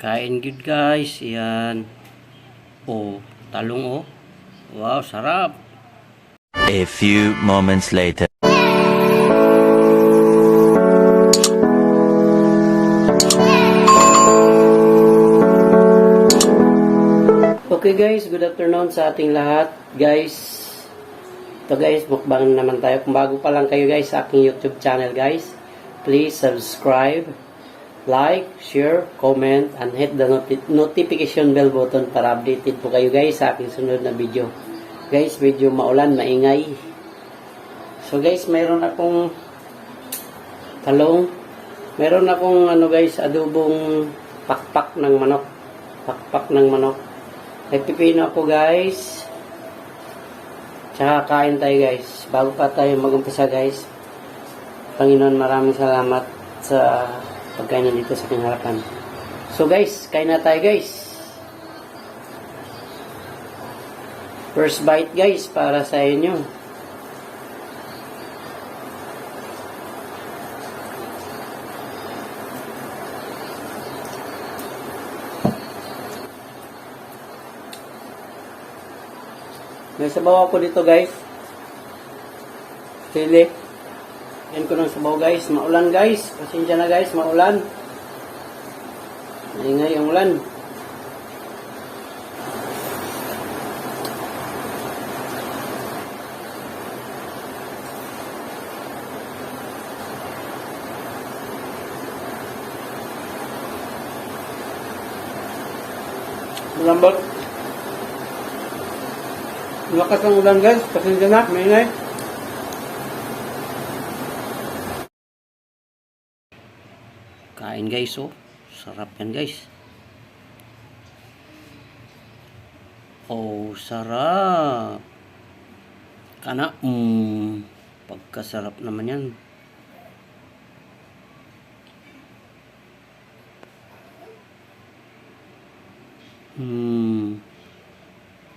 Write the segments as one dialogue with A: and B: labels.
A: Kain good guys. Yan. Oh, talong oh. Wow, sarap.
B: A few moments later.
A: Okay guys, good afternoon sa ating lahat. Guys, ito guys, mukbang naman tayo. Kung bago pa lang kayo guys sa aking YouTube channel guys, please subscribe, like, share, comment, and hit the notification bell button para updated po kayo guys sa aking sunod na video. Guys, medyo maulan, maingay. So guys, mayroon akong talong. Meron akong ano guys, adobong pakpak ng manok. Pakpak ng manok. May pipino ako guys. Tsaka kain tayo guys. Bago pa tayo mag-umpisa guys, Panginoon, maraming salamat sa pagkain nandito sa aking harapan. So guys, kain na tayo guys. First bite guys para sa inyo. May sabaw ako dito guys. Sili. Yan ko ng sabaw guys. Maulan guys. Pasensya na guys, maulan. Maingay ang ulan. Malambot. Lakas ang ulan guys. Pasensya na. Maingay. Kain guys oh. Sarap yan guys. Oh, sarap. Kana, pagkasarap naman yan.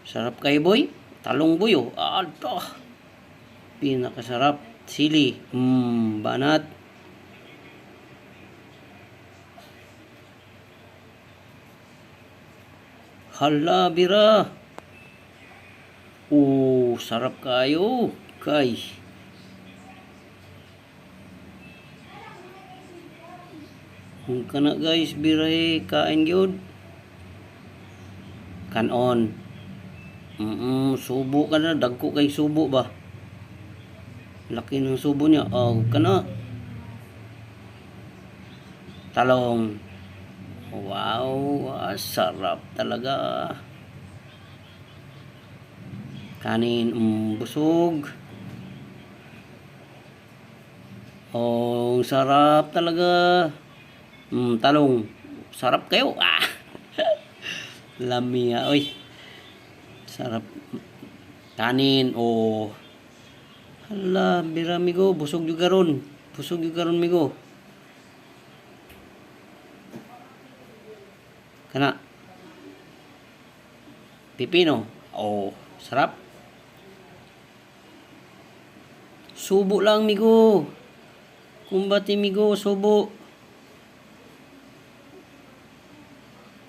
A: Sarap kayo boy. Talong boy oh. Ado. Pinakasarap. Sili. Banat. Hala, bira. Oh, sarap kayo. Guys. Kana guys, bira kain gyud. Kanon. Subo ka na. Dagko kay subo ba? Laki ng subo niya. Oh, kana. Talong. Wow, sarap talaga. Kanin, busog. Oh, sarap talaga. Talong. Sarap kayo. Lamia, oy. Sarap. Kanin, oh. Hala, bira migo, busog juga ron. Busog juga ron migo. Kana. Pipino. Oh, sarap. Subo lang migo. Kumbati migo, subo.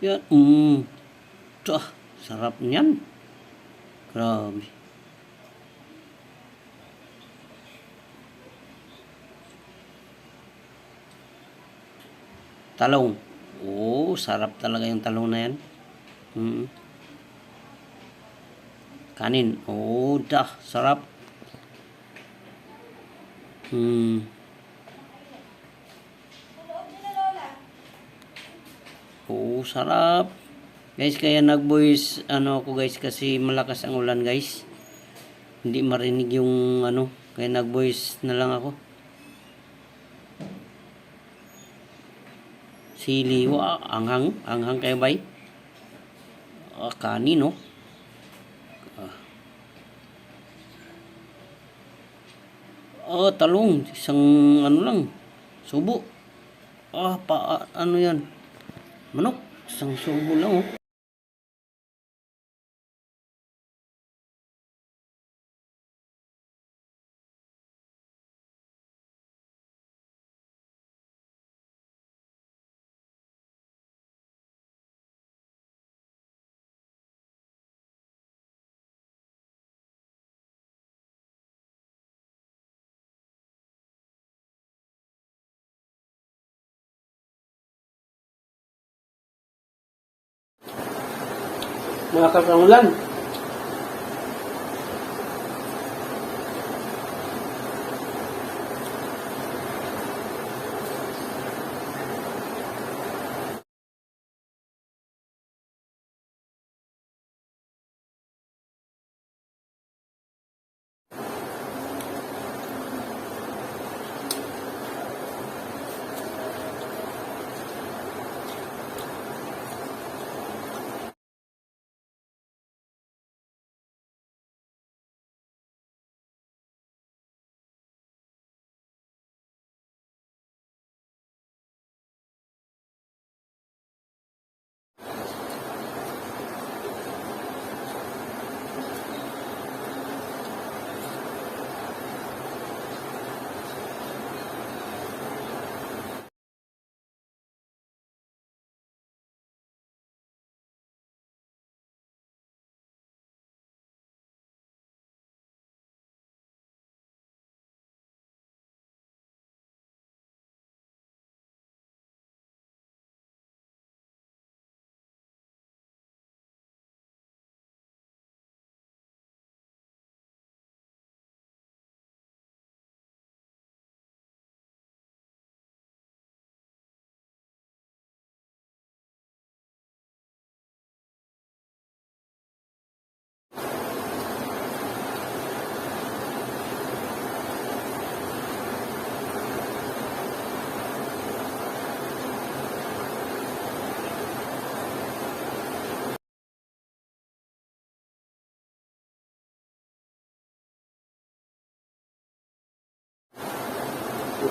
A: Yan. Sarap niyan. Grabe. Talong. Oh, sarap talaga yung talong na yan. Kanin. Oh, sarap. Oh, sarap. Guys, kaya nag-voice ako guys kasi malakas ang ulan guys. Hindi marinig yung kaya nag-voice na lang ako. Sili, anghang kayo bay. Kanin no. Talong, isang lang. Subo. Ano yan? Manok, isang subo lang oh. Malakas ang ulan.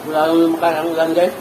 A: Wala nang lumakas ang ulan guys.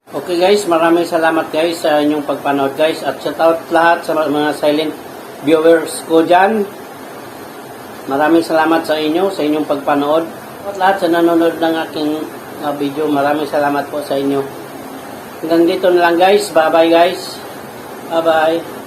A: Okay guys, maraming salamat guys sa inyong pagpanood guys. At shout out lahat sa mga silent viewers ko dyan. Maraming salamat sa inyo, sa inyong pagpanood. At lahat sa nanonood ng aking video, maraming salamat po sa inyo. Hanggang dito na lang guys. Bye bye guys. Bye bye.